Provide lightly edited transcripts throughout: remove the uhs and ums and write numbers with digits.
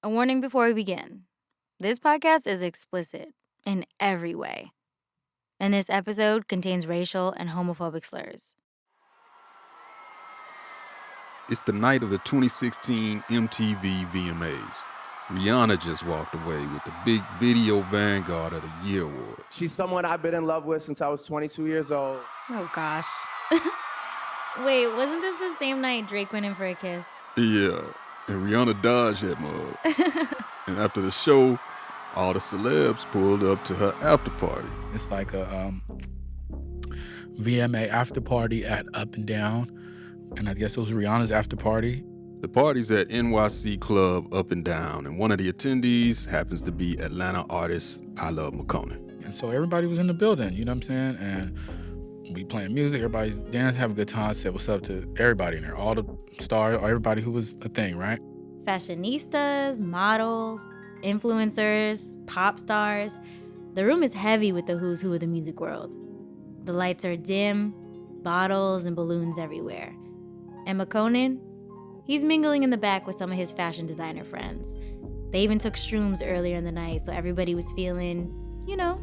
A warning before we begin. This podcast is explicit in every way, and this episode contains racial and homophobic slurs. It's the night of the 2016 MTV VMAs. Rihanna just walked away with the Big Video Vanguard of the Year award. She's someone I've been in love with since I was 22 years old. Oh, gosh. Wait, wasn't this the same night Drake went in for a kiss? Yeah, and Rihanna dodged that mug. And after the show, all the celebs pulled up to her after party. It's like a VMA after party at Up and Down, and I guess it was Rihanna's after party. The party's at NYC Club Up and Down, and one of the attendees happens to be Atlanta artist I Love Makonnen. And so everybody was in the building, you know what I'm saying? And we playing music, everybody's dancing, having a good time, said what's up to everybody in there, all the stars, everybody who was a thing, right? Fashionistas, models, influencers, pop stars. The room is heavy with the who's who of the music world. The lights are dim, bottles and balloons everywhere. And Makonnen, he's mingling in the back with some of his fashion designer friends. They even took shrooms earlier in the night, so everybody was feeling,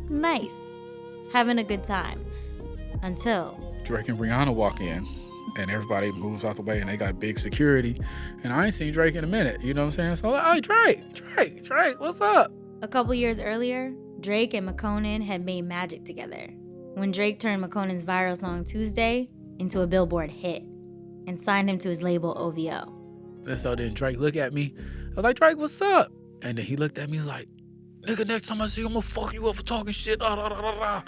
nice, having a good time. Until Drake and Rihanna walk in, and everybody moves out the way, and they got big security. And I ain't seen Drake in a minute, you know what I'm saying? So, hey, Drake, what's up? a couple years earlier, Drake and Makonnen had made magic together when Drake turned Makonnen's viral song Tuesday into a Billboard hit and signed him to his label OVO. And so then Drake looked at me. I was like, Drake, what's up? And then he looked at me like, nigga, next time I see you, I'm gonna fuck you up for talking shit. Da, da, da, da, da.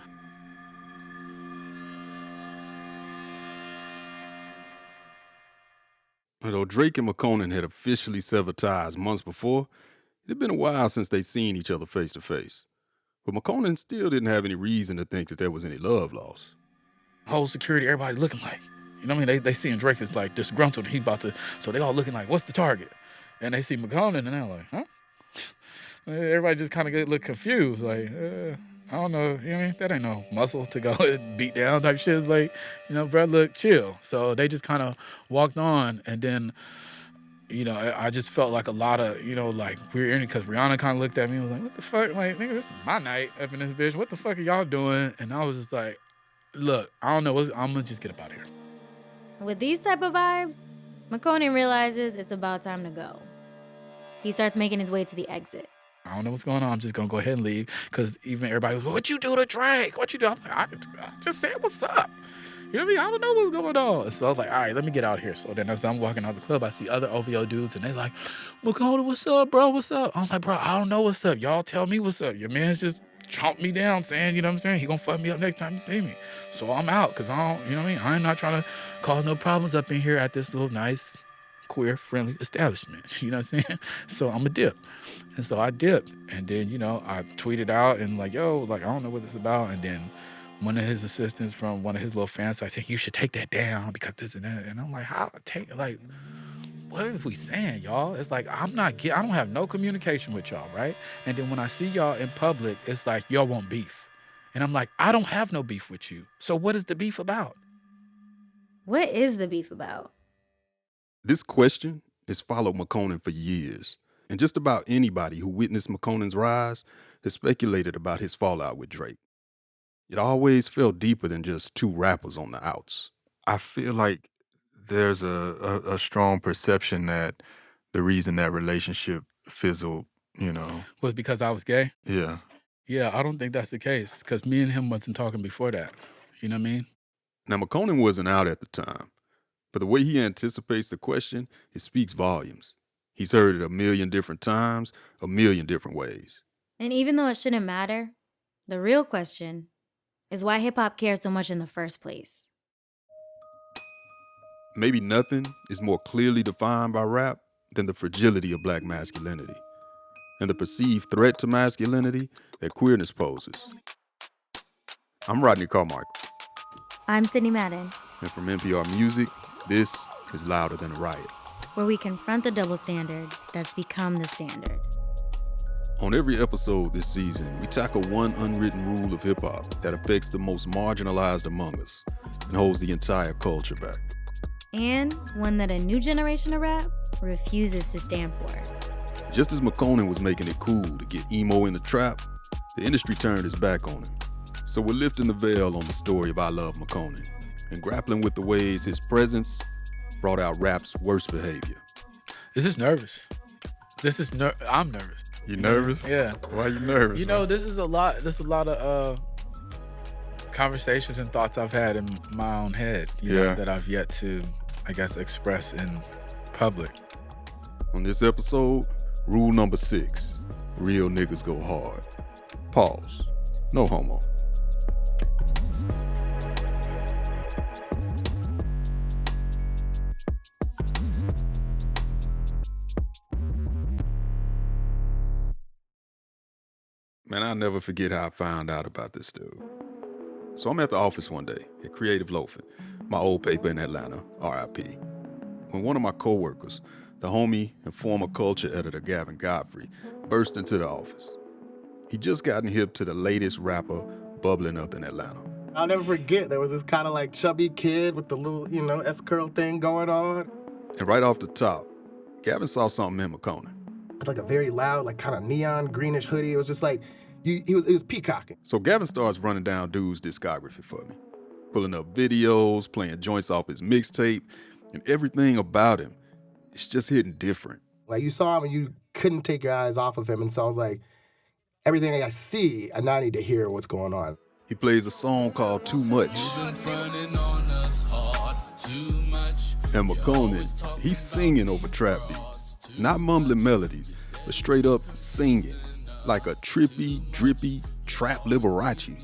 Although Drake and Makonnen had officially severed ties months before, it had been a while since they'd seen each other face to face. But Makonnen still didn't have any reason to think that there was any love lost. Whole security, everybody looking like, you know what I mean? They seeing Drake is like disgruntled. He about to, so they all looking like, what's the target? And they see Makonnen and they're like, huh? Everybody just kind of look confused. Like, I don't know, you know what I mean? That ain't no muscle to go and beat down type shit. Like, bro, look, chill. So they just kind of walked on, and then, I just felt like a lot of, like weird energy, because Rihanna kind of looked at me and was like, what the fuck? Like, nigga, this is my night up in this bitch. What the fuck are y'all doing? And I was just like, look, I don't know. I'm going to just get up out of here. With these type of vibes, Makonnen realizes it's about time to go. He starts making his way to the exit. I don't know what's going on. I'm just going to go ahead and leave, because even everybody was, what you do to Drake? What you do? I'm like, I just said what's up. You know what I mean? I don't know what's going on. So I was like, all right, let me get out here. So then as I'm walking out the club, I see other OVO dudes, and they like, Makonnen, what's up, bro? What's up? I'm like, bro, I don't know what's up. Y'all tell me what's up. Your man's just chomped me down saying, you know what I'm saying? He gonna fuck me up next time you see me. So I'm out, because I don't, you know what I mean? I'm not trying to cause no problems up in here at this little nice, queer-friendly establishment. You know what I'm saying? So I'm a dip. And so I dipped. And then, I tweeted out and like, yo, like, I don't know what it's about. And then one of his assistants from one of his little fan sites said, you should take that down because this and that. And I'm like, how? What are we saying, y'all? It's like, I don't have no communication with y'all, right? And then when I see y'all in public, it's like, y'all want beef. And I'm like, I don't have no beef with you. So what is the beef about? What is the beef about? This question has followed Makonnen for years, and just about anybody who witnessed Makonnen's rise has speculated about his fallout with Drake. It always felt deeper than just two rappers on the outs. I feel like there's a strong perception that the reason that relationship fizzled, Was because I was gay? Yeah. Yeah, I don't think that's the case, because me and him wasn't talking before that. You know what I mean? Now, Makonnen wasn't out at the time, but the way he anticipates the question, it speaks volumes. He's heard it a million different times, a million different ways. And even though it shouldn't matter, the real question is why hip-hop cares so much in the first place. Maybe nothing is more clearly defined by rap than the fragility of black masculinity and the perceived threat to masculinity that queerness poses. I'm Rodney Carmichael. I'm Sydney Madden, And from NPR Music, this is Louder Than a Riot, where we confront the double standard that's become the standard. On every episode this season, we tackle one unwritten rule of hip-hop that affects the most marginalized among us and holds the entire culture back. And one that a new generation of rap refuses to stand for. Just as McConan was making it cool to get emo in the trap, the industry turned its back on him. So we're lifting the veil on the story of I Love McConan and grappling with the ways his presence brought out rap's worst behavior. This is nervous. I'm nervous. You nervous? Yeah. Why you nervous? You know, this is a lot of conversations and thoughts I've had in my own head, you know, that I've yet to, I guess, express in public. On this episode, rule number 6, real niggas go hard. Pause. No homo. Man, I'll never forget how I found out about this dude. So I'm at the office one day at Creative Loafing, my old paper in Atlanta, RIP, when one of my coworkers, the homie and former culture editor Gavin Godfrey, burst into the office. He'd just gotten hip to the latest rapper bubbling up in Atlanta. I'll never forget, there was this kind of like chubby kid with the little, S-curl thing going on. And right off the top, Gavin saw something in McConan. It's like a very loud, like kind of neon greenish hoodie. It was just like, he was peacocking. So Gavin starts running down dude's discography for me, pulling up videos, playing joints off his mixtape, and everything about him, it's just hitting different. Like you saw him and you couldn't take your eyes off of him. And so I was like, everything I see, I now need to hear what's going on. He plays a song called Too Much. And McConan, he's singing over trap beats. Not mumbling melodies, but straight up singing. Like a trippy, drippy, trap Liberace.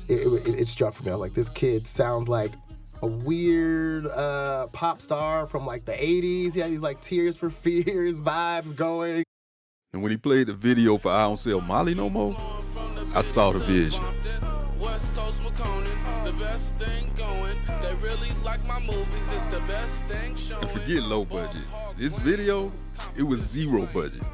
It struck for me. I was like, this kid sounds like a weird pop star from like the 80s. He had these like Tears for Fears vibes going. And when he played the video for I Don't Sell Molly No More, I saw the vision. West Coast McConan, the best thing going. They really like my movies, it's the best thing showing. And forget low budget. This video, it was zero budget.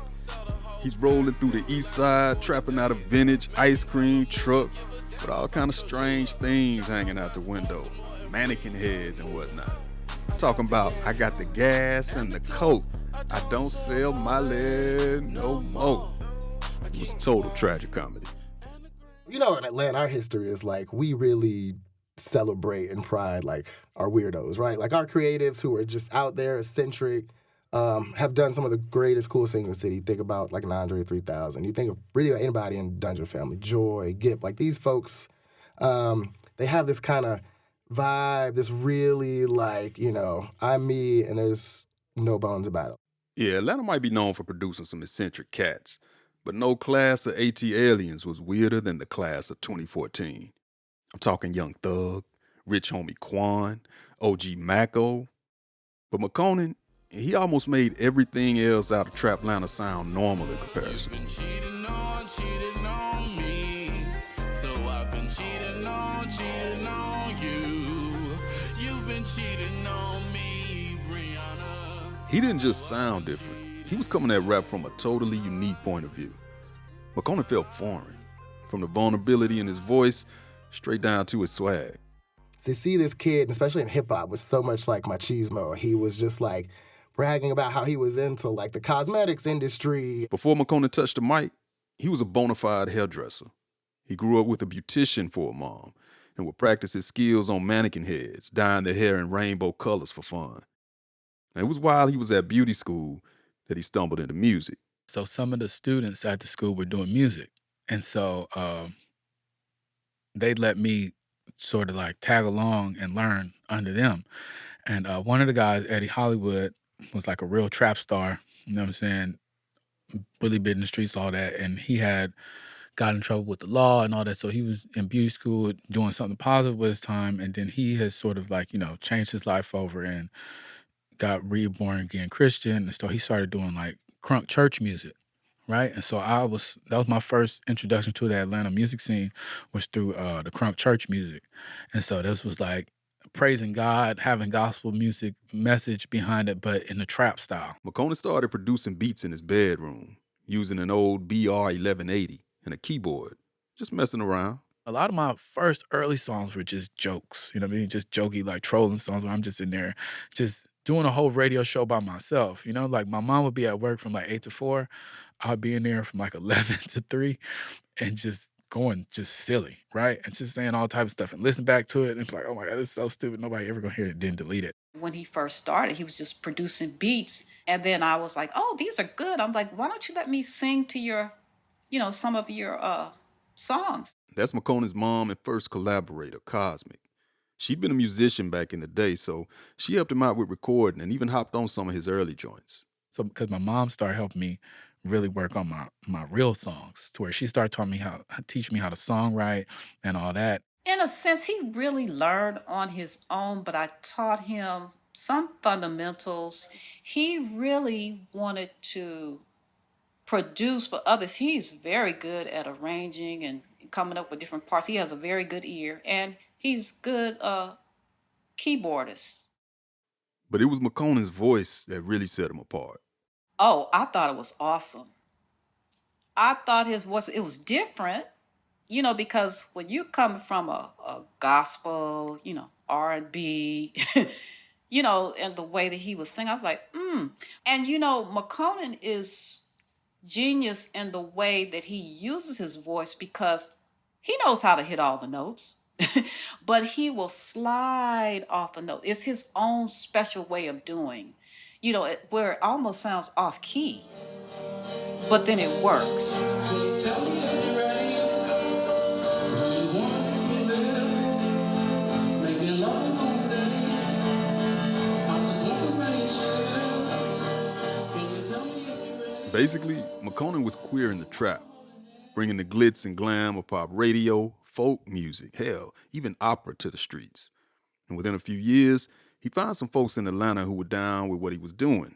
He's rolling through the east side, trapping out a vintage ice cream truck with all kind of strange things hanging out the window, mannequin heads and whatnot. Talking about, I got the gas and the coke. I don't sell my lead no more. It was total tragic comedy. You know, in Atlanta, our history is like, we really celebrate and pride like our weirdos, right? Like our creatives who are just out there, eccentric, have done some of the greatest, coolest things in the city. Think about like an Andre 3000. You think of really anybody in Dungeon Family, Joy, Gip, like these folks, they have this kind of vibe, this really like, I'm me and there's no bones about it. Yeah, Atlanta might be known for producing some eccentric cats, but no class of AT aliens was weirder than the class of 2014. I'm talking Young Thug, Rich Homie Quan, OG Maco. But McConan, he almost made everything else out of Trap Atlanta sound normal in comparison. You've been cheating on me. So I've been cheating on you. You've been cheating on me, Brianna. He didn't just sound different. He was coming at rap from a totally unique point of view. McConan felt foreign, from the vulnerability in his voice straight down to his swag. To see this kid, especially in hip-hop, with so much like machismo, he was just like bragging about how he was into like the cosmetics industry. Before McConan touched the mic, he was a bona fide hairdresser. He grew up with a beautician for a mom and would practice his skills on mannequin heads, dyeing their hair in rainbow colors for fun. And it was while he was at beauty school that he stumbled into music. So some of the students at the school were doing music. And so they let me sort of like tag along and learn under them. And one of the guys, Eddie Hollywood, was like a real trap star, you know what I'm saying? Really big in the streets, all that. And he had got in trouble with the law and all that. So he was in beauty school doing something positive with his time. And then he has sort of like, changed his life over and got reborn again Christian. And so he started doing like crunk church music, right? And so that was my first introduction to the Atlanta music scene, was through the crunk church music. And so this was like praising God, having gospel music message behind it, but in the trap style. McConan started producing beats in his bedroom, using an old BR-1180 and a keyboard, just messing around. A lot of my first early songs were just jokes, you know what I mean? Just jokey, like trolling songs where I'm just in there just doing a whole radio show by myself. Like my mom would be at work from like 8 to 4. I'd be in there from like 11 to 3 and just going just silly, right? And just saying all type of stuff and listen back to it and it's like, oh my God, this is so stupid. Nobody ever gonna hear it, didn't delete it. When he first started, he was just producing beats. And then I was like, oh, these are good. I'm like, why don't you let me sing to your, some of your songs? That's McConaughey's mom and first collaborator, Cosmic. She'd been a musician back in the day, so she helped him out with recording and even hopped on some of his early joints. So because my mom started helping me really work on my real songs, to where she started teaching me how to songwrite and all that. In a sense, he really learned on his own, but I taught him some fundamentals. He really wanted to produce for others. He's very good at arranging and coming up with different parts. He has a very good ear, and he's good keyboardist. But it was McConaughey's voice that really set him apart. Oh, I thought it was awesome. I thought his voice, it was different, because when you're coming from a gospel, R&B, and the way that he was singing, I was like, And, McConaughey is genius in the way that he uses his voice because he knows how to hit all the notes, but he will slide off a note. It's his own special way of doing, where it almost sounds off key, but then it works. Basically, McConaughey was queer in the trap, bringing the glitz and glam of pop radio, folk music, hell, even opera to the streets. And within a few years, he found some folks in Atlanta who were down with what he was doing.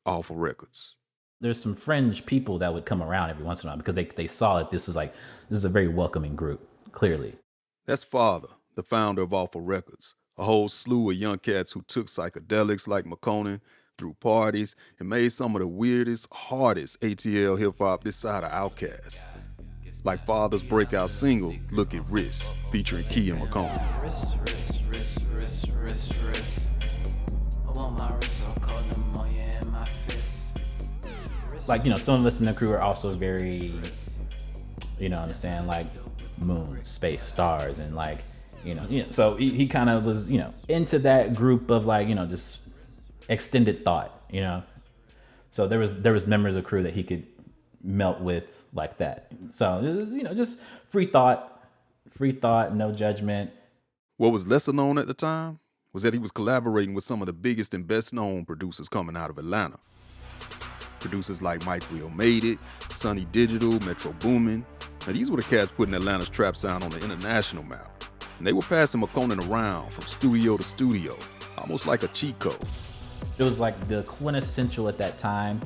Awful Records. There's some fringe people that would come around every once in a while because they saw that this is a very welcoming group, clearly. That's Father, the founder of Awful Records, a whole slew of young cats who took psychedelics like McConaughey, threw parties, and made some of the weirdest, hardest ATL hip-hop this side of Outkast. Like Father's breakout single, Look at Wrist, featuring Key and McConaughey. Like, some of us in the crew are also very, understand, like moon, space, stars, and like, so he kind of was, into that group of like, just extended thought, so there was members of crew that he could melt with like that. So it was, just free thought, no judgment. What was lesser known at the time was that he was collaborating with some of the biggest and best known producers coming out of Atlanta. Producers like Mike Will Made It, Sonny Digital, Metro Boomin. Now these were the cats putting Atlanta's trap sound on the international map. And they were passing McConaughey around from studio to studio, almost like a cheat code. It was like the quintessential at that time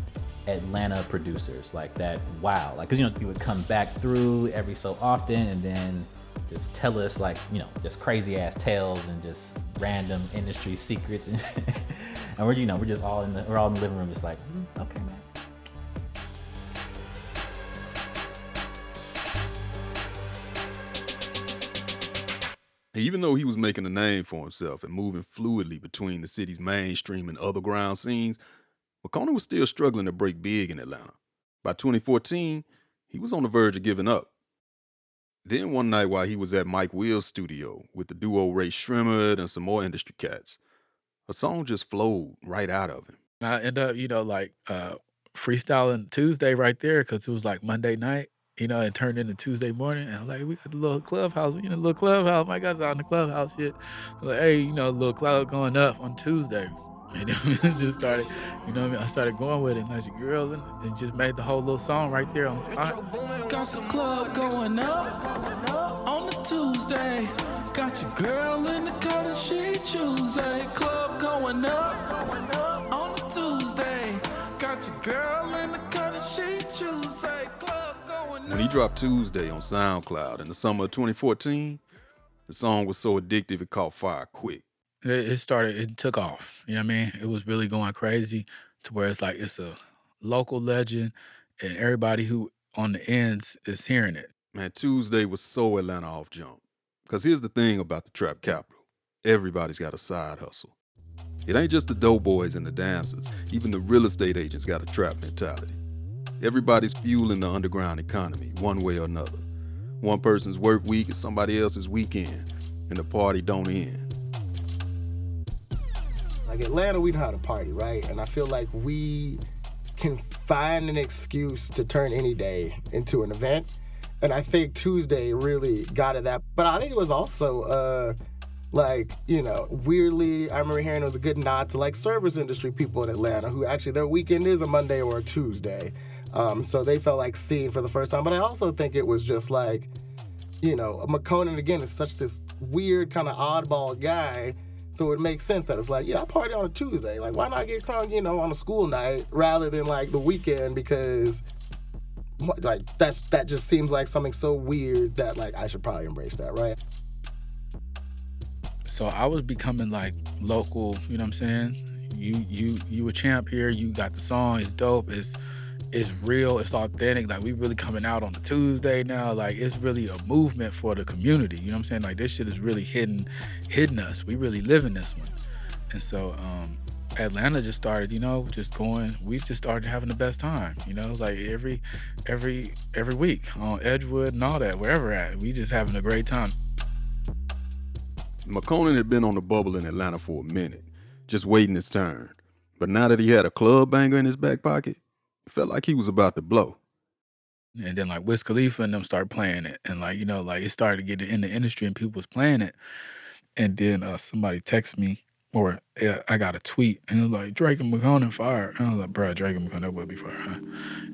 Atlanta producers, like that. Wow, like because he would come back through every so often and then just tell us like just crazy ass tales and just random industry secrets and and we're just all in the living room just like okay, man. Even though he was making a name for himself and moving fluidly between the city's mainstream and other ground scenes, McConaughey was still struggling to break big in Atlanta. By 2014, he was on the verge of giving up. Then one night while he was at Mike Will's studio with the duo Ray Shrimmer and some more industry cats, a song just flowed right out of him. I end up, freestyling Tuesday right there because it was like Monday night. It turned into Tuesday morning. And I'm like, we got the little clubhouse, little clubhouse. My guy's out in the clubhouse shit. I'm like, hey, little cloud going up on Tuesday. And it just started, I started going with it. And I said, girl, and just made the whole little song right there on the spot. Got the club going up on the Tuesday. Got your girl in the cut and she Tuesday. Club going up on the Tuesday. Got your girl in the cut and she Tuesday. Club going up. When he dropped Tuesday on SoundCloud in the summer of 2014, the song was so addictive it caught fire quick. It took off. You know what I mean? It was really going crazy to where it's like it's a local legend and everybody who on the ends is hearing it. Man, Tuesday was so Atlanta off jump. Because here's the thing about the trap capital. Everybody's got a side hustle. It ain't just the doughboys and the dancers. Even the real estate agents got a trap mentality. Everybody's fueling the underground economy, one way or another. One person's work week is somebody else's weekend, and the party don't end. Like Atlanta, we know how to party, right? And I feel like we can find an excuse to turn any day into an event. And I think Tuesday really got at that. But I think it was also, weirdly, I remember hearing it was a good nod to like service industry people in Atlanta who actually their weekend is a Monday or a Tuesday. So they felt like seen for the first time. But I also think it was just like, Makonnen, again, is such this weird kind of oddball guy. So it makes sense that it's like, I party on a Tuesday. Like, why not get crunk, on a school night rather than like the weekend? Because like that just seems like something so weird that like I should probably embrace that, right? So I was becoming like local, you know what I'm saying? You a champ here, you got the song, it's dope, it's real, it's authentic. Like we really coming out on the Tuesday now. Like it's really a movement for the community. You know what I'm saying? Like this shit is really hitting us. We really living this one. And so Atlanta just started, just going. We just started having the best time. Like every week on Edgewood and all that, wherever at, we just having a great time. Makonnen had been on the bubble in Atlanta for a minute, just waiting his turn. But now that he had a club banger in his back pocket, it felt like he was about to blow. And then like Wiz Khalifa and them started playing it. And like, it started to get in the industry and people was playing it. And then somebody texted me, or I got a tweet, and it was like, Drake and Makonnen fire. And I was like, bro, Drake and Makonnen, that would be fire, huh?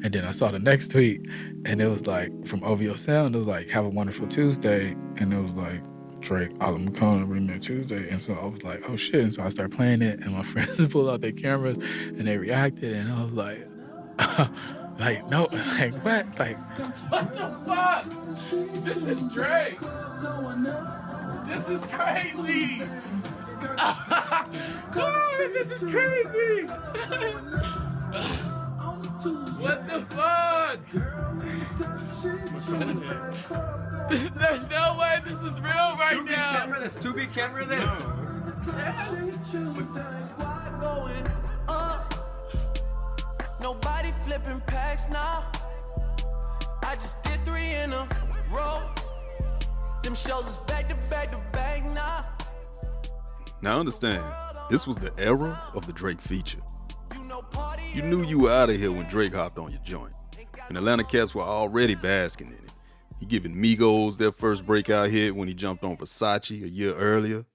And then I saw the next tweet, and it was like, from OVO Sound, it was like, have a wonderful Tuesday. And it was like, Drake, Oliver Makonnen, Remix Tuesday. And so I was like, oh shit. And so I started playing it, and my friends pulled out their cameras, and they reacted, and I was like, like, no, like, what? Like, what the fuck? This is Drake. This is crazy. God, this is crazy. What the fuck? There's no way this is real right now. This 2B camera, this. Squad going up. Nobody flipping packs now. I just did 3 in a row. Them shows is back to back to back now. Now understand, this was the era of the Drake feature. You knew you were out of here when Drake hopped on your joint. And Atlanta cats were already basking in it. He giving Migos their first breakout hit when he jumped on Versace a year earlier.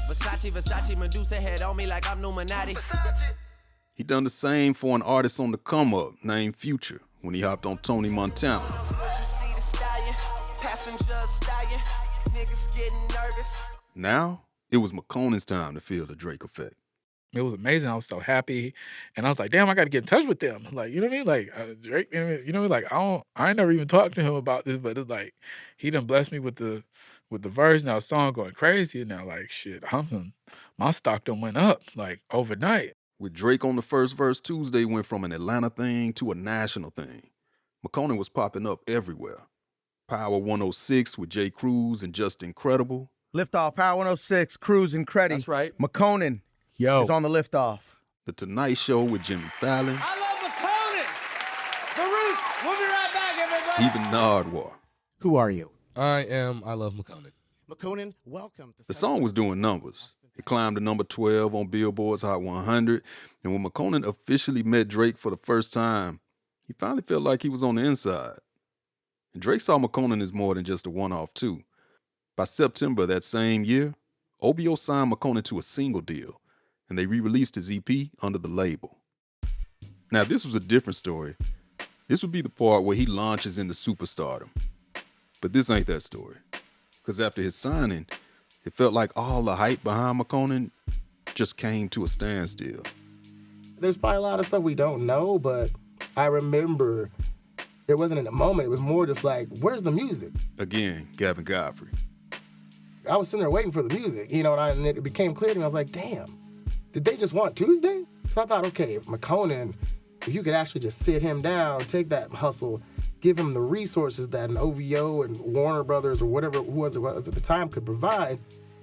Versace, Medusa head on me like I'm Illuminati. He done the same for an artist on the come up named Future when he hopped on Tony Montana. Now, it was Makonnen's time to feel the Drake effect. It was amazing. I was so happy, and I was like, "Damn, I got to get in touch with them." Like, you know what I mean? Like Drake, like I ain't never even talked to him about this, but it's like he done blessed me with the verse. Now, song going crazy, and now like shit, my stock done went up like overnight. With Drake on the first verse, Tuesday went from an Atlanta thing to a national thing. Makonnen was popping up everywhere. Power 106 with Jay Cruz and Just Incredible. Liftoff, Power 106, Cruz and Creddy. That's right. Makonnen is on the liftoff. The Tonight Show with Jimmy Fallon. I love Makonnen. The Roots. We'll be right back, everybody. Even Nardwuar. Who are you? I love Makonnen. Makonnen, welcome. The song was doing numbers. It climbed to number 12 on Billboard's Hot 100. And when Makonnen officially met Drake for the first time, he finally felt like he was on the inside. And Drake saw Makonnen as more than just a one-off, too. By September that same year, OVO signed Makonnen to a single deal, and they re-released his EP under the label. Now, this was a different story. This would be the part where he launches into superstardom. But this ain't that story. Because after his signing, it felt like all the hype behind Makonnen just came to a standstill. There's probably a lot of stuff we don't know, but I remember it wasn't in a moment. It was more just like, where's the music? Again, Gavin Godfrey. I was sitting there waiting for the music, and it became clear to me. I was like, damn, did they just want Tuesday? So I thought, okay, if Makonnen, if you could actually just sit him down, take that hustle, give him the resources that an OVO and Warner Brothers or whoever it was at the time could provide,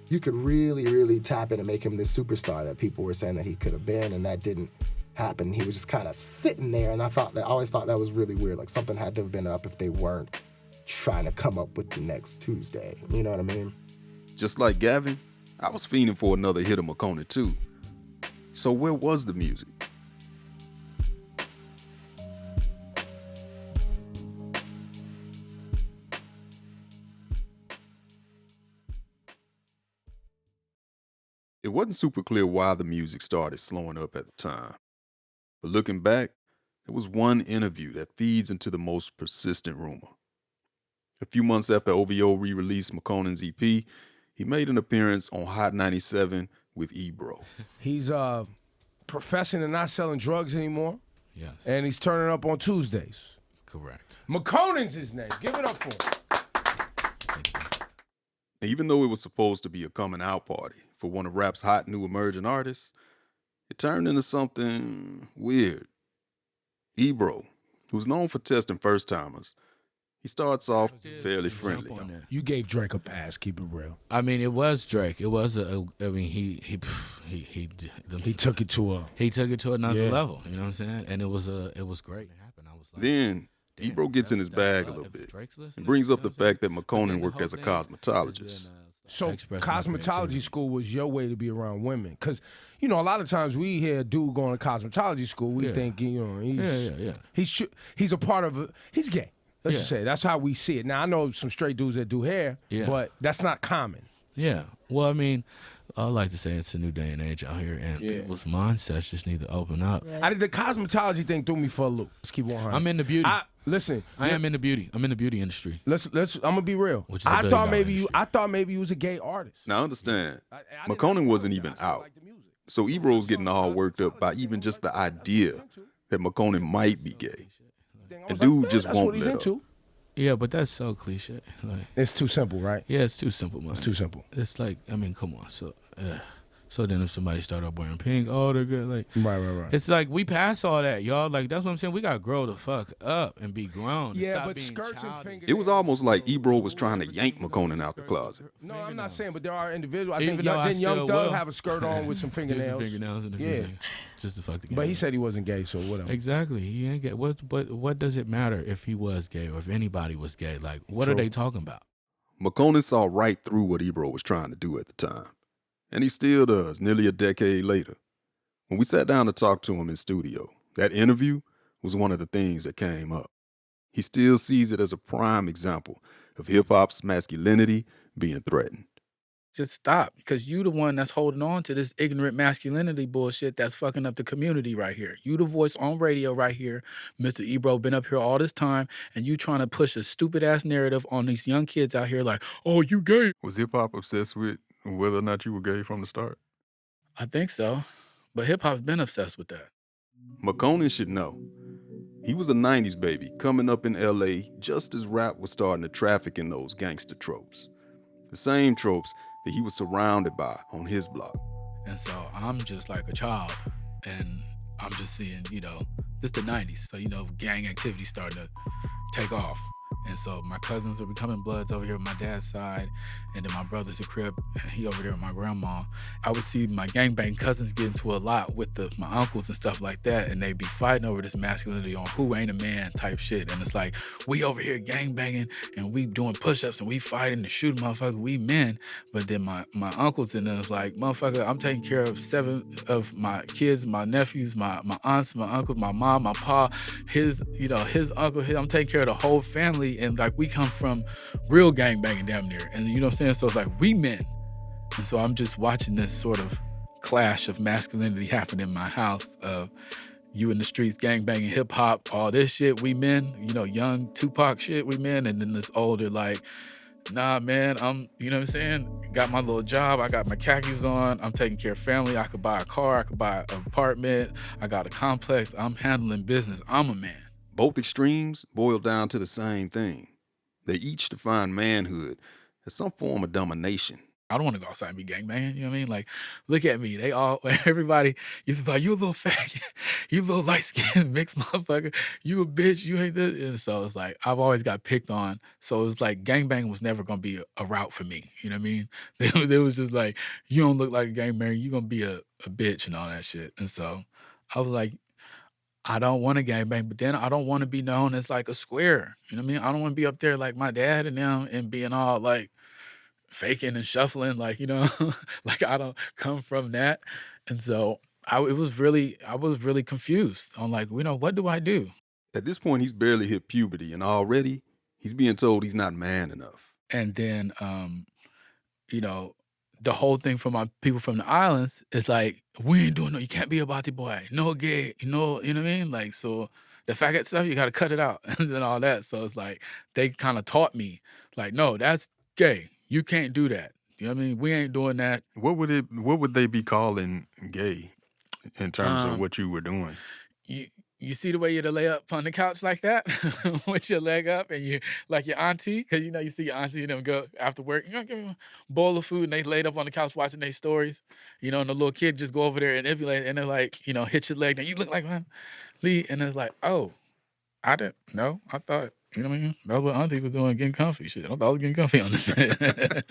you could really, really tap in and make him this superstar that people were saying that he could have been, and that didn't happen. He was just kind of sitting there, and I always thought that was really weird. Like something had to have been up if they weren't trying to come up with the next Tuesday. You know what I mean? Just like Gavin, I was fiending for another hit of Makonnen too. So where was the music? It wasn't super clear why the music started slowing up at the time. But looking back, there was one interview that feeds into the most persistent rumor. A few months after OVO re-released Makonnen's EP, he made an appearance on Hot 97 with Ebro. He's professing to not selling drugs anymore. Yes. And he's turning up on Tuesdays. Correct. Makonnen's his name. Give it up for him. Even though it was supposed to be a coming out party for one of rap's hot new emerging artists, it turned into something weird. Ebro, who's known for testing first-timers, he starts off fairly friendly. You gave Drake a pass, keep it real. I mean, it was Drake. It was he took it to another level. You know what I'm saying? And it was great. It happened. I was like, Then Ebro gets in his bag a little bit and brings up the fact that Makonnen worked as a cosmetologist. So cosmetology school was your way to be around women, because a lot of times we hear a dude going to cosmetology school, we think he's a part of he's gay. Let's just say that's how we see it. Now I know some straight dudes that do hair, but that's not common. Yeah. Well, I mean, I like to say it's a new day and age out here, and people's mindsets just need to open up. The cosmetology thing threw me for a loop. Let's keep 100. I'm into beauty. I am into beauty. I'm in the beauty industry. I'm gonna be real. Which is I thought maybe you was a gay artist. Now understand, Makonnen wasn't even out. So Ebro's getting all worked up by even just the idea that Makonnen might be gay. And dude just won't let up. Yeah, but that's so cliche. Like, it's too simple, right? Yeah, it's too simple, man. It's too simple. It's like, I mean, come on. So then if somebody start up wearing pink, oh, they're good. Like, right. It's like we pass all that, y'all. Like, that's what I'm saying. We got to grow the fuck up and be grown. Yeah, stop but being skirts childish. and fingers. It was almost like Ebro was trying to yank Makonnen out the closet. No, I'm not saying, but there are individuals. I Even think though I Young still Thug will. have a skirt on with some fingernails. Some fingernails in the music, just to fuck the game. But he said he wasn't gay, so whatever. Exactly. He ain't gay. What does it matter if he was gay or if anybody was gay? Like, what are they talking about? Makonnen saw right through what Ebro was trying to do at the time. And he still does, nearly a decade later. When we sat down to talk to him in studio, that interview was one of the things that came up. He still sees it as a prime example of hip-hop's masculinity being threatened. Just stop, because you the one that's holding on to this ignorant masculinity bullshit that's fucking up the community right here. You the voice on radio right here, Mr. Ebro, been up here all this time, and you trying to push a stupid-ass narrative on these young kids out here like, oh, you gay. Was hip-hop obsessed with whether or not you were gay from the start? I think so, but hip-hop's been obsessed with that. Makonnen should know. He was a 90s baby coming up in L.A. just as rap was starting to traffic in those gangster tropes. The same tropes that he was surrounded by on his block. And so I'm just like a child, and I'm just seeing, this the 90s, so, gang activity starting to take off. And so my cousins are becoming bloods over here on my dad's side, and then my brother's a Crip, and he over there with my grandma. I would see my gangbang cousins get into a lot with my uncles and stuff like that, and they'd be fighting over this masculinity on who ain't a man type shit. And it's like, we over here gangbanging, and we doing push-ups, and we fighting and shooting motherfuckers, we men. But then my uncles and them was like, motherfucker, I'm taking care of 7 of my kids, my nephews, my aunts, my uncles, my mom, my pa, his uncle, I'm taking care of the whole family. And like, we come from real gangbanging damn near. And you know what I'm saying? So it's like, we men. And so I'm just watching this sort of clash of masculinity happen in my house of you in the streets, gangbanging, hip hop, all this shit, we men, young Tupac shit, we men. And then this older, like, nah, man, I'm, you know what I'm saying? Got my little job. I got my khakis on. I'm taking care of family. I could buy a car. I could buy an apartment. I got a complex. I'm handling business. I'm a man. Both extremes boil down to the same thing. They each define manhood as some form of domination I don't want to go outside and be gangbanging. You know what I mean? Like, look at me. Everybody used to be like, you a little fat, you a little light skinned mixed motherfucker, you a bitch, you ain't this. And so it's like, I've always got picked on. So it's like, gangbanging was never going to be a route for me. You know what I mean? They was just like, you don't look like a gangbanger, you going to be a bitch and all that shit. And so I was like, I don't want to gangbang, but then I don't want to be known as like a square. You know what I mean? I don't want to be up there like my dad and them and being all like, faking and shuffling, like, like I don't come from that. And so I was really confused on like, what do I do? At this point, he's barely hit puberty, and already he's being told he's not man enough. And then, the whole thing for my people from the islands is like, we ain't doing no, you can't be a body boy, no gay, you know what I mean? Like, so the faggot stuff, you got to cut it out and then all that. So it's like, they kind of taught me like, no, that's gay. You can't do that. You know what I mean? We ain't doing that. What would they be calling gay in terms of what you were doing? You see the way you lay up on the couch like that with your leg up and you like your auntie, because you see your auntie and them go after work, give them a bowl of food and they laid up on the couch watching their stories, and the little kid just go over there and emulate and they're like, hit your leg and you look like one, Lee, and it's like, oh, I didn't know. I thought, you know what I mean? That's what auntie was doing, getting comfy. Shit, I thought I was getting comfy on this bed.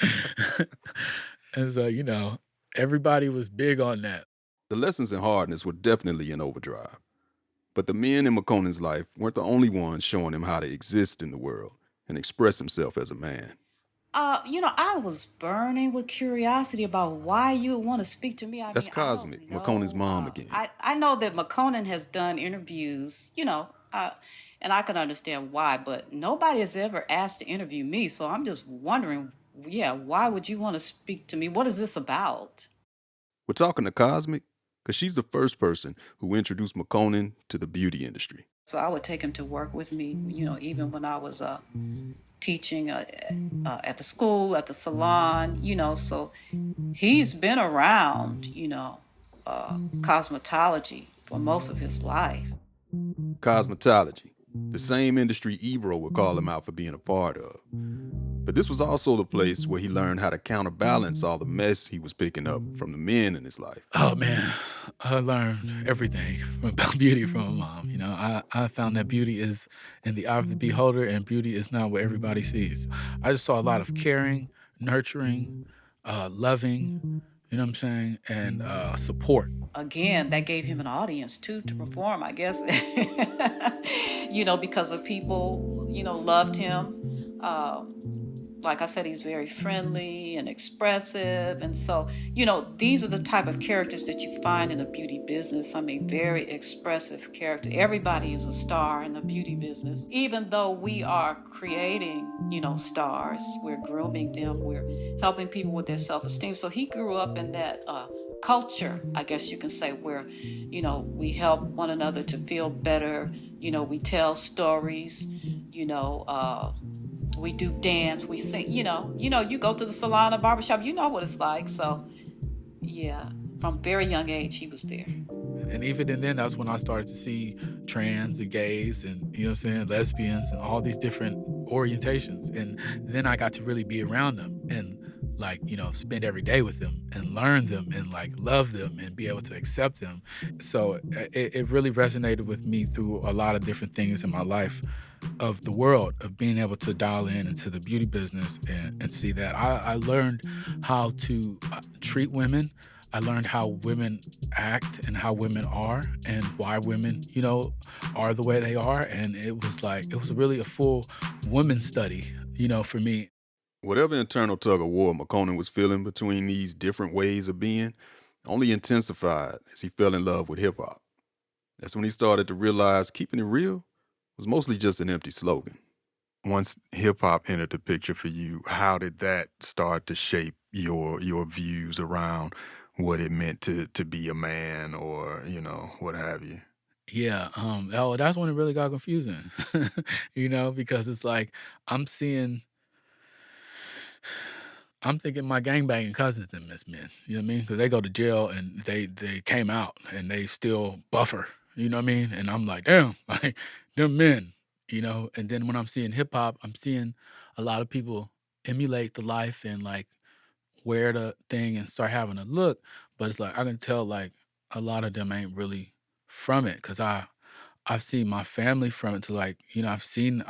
And so, everybody was big on that. The lessons in hardness were definitely in overdrive. But the men in Makonan's life weren't the only ones showing him how to exist in the world and express himself as a man. I was burning with curiosity about why you would want to speak to me. That's Cosmic, Makonan's mom again. I know that Makonan has done interviews, and I can understand why, but nobody has ever asked to interview me. So I'm just wondering, why would you want to speak to me? What is this about? We're talking to Cosmic because she's the first person who introduced Makonan to the beauty industry. So I would take him to work with me, even when I was teaching at the school, at the salon, so he's been around, cosmetology for most of his life. Cosmetology, the same industry Ebro would call him out for being a part of. But this was also the place where he learned how to counterbalance all the mess he was picking up from the men in his life. Oh man, I learned everything about beauty from my mom. I found that beauty is in the eye of the beholder, and beauty is not what everybody sees. I just saw a lot of caring, nurturing, loving, you know what I'm saying, and support. Again, that gave him an audience too to perform, I guess. Because of people, loved him. Like I said, he's very friendly and expressive. And so, these are the type of characters that you find in the beauty business. I mean, very expressive character. Everybody is a star in the beauty business. Even though we are creating, stars, we're grooming them, we're helping people with their self-esteem. So he grew up in that culture, I guess you can say, where, we help one another to feel better. We tell stories, we do dance, we sing, you go to the salon or barbershop, you know what it's like. So, yeah, from very young age, he was there. And even then, that's when I started to see trans and gays and, lesbians and all these different orientations. And then I got to really be around them and, spend every day with them and learn them and, love them and be able to accept them. So it really resonated with me through a lot of different things in my life of the world, of being able to dial in into the beauty business and see that. I learned how to treat women. I learned how women act and how women are and why women, are the way they are. And it was really a full woman study, for me. Whatever internal tug of war Makonan was feeling between these different ways of being only intensified as he fell in love with hip-hop. That's when he started to realize keeping it real was mostly just an empty slogan. Once hip-hop entered the picture for you, how did that start to shape your views around what it meant to be a man or, what have you? Yeah, that's when it really got confusing, because it's like I'm thinking my gangbanging cousins them as men, you know what I mean? Because they go to jail and they came out and they still buffer, you know what I mean? And I'm like, damn, like, them men, And then when I'm seeing hip hop, I'm seeing a lot of people emulate the life and wear the thing and start having a look, but it's like I can tell like a lot of them ain't really from it because I've seen my family from it to like, I've seen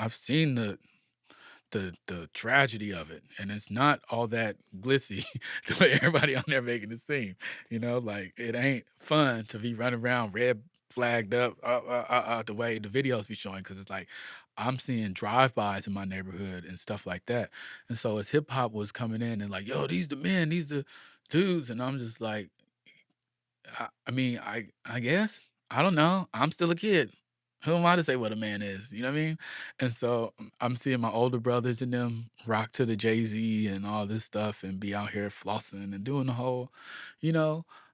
the tragedy of it, and it's not all that glitzy the way everybody on there making it seem. Like it ain't fun to be running around red flagged up the way the videos be showing because it's like I'm seeing drive-bys in my neighborhood and stuff like that. And so as hip hop was coming in and like, yo, these the men, these the dudes, and I'm just like, I mean, I guess I don't know. I'm still a kid. Who am I to say what a man is? You know what I mean? And so I'm seeing my older brothers and them rock to the Jay-Z and all this stuff and be out here flossing and doing the whole,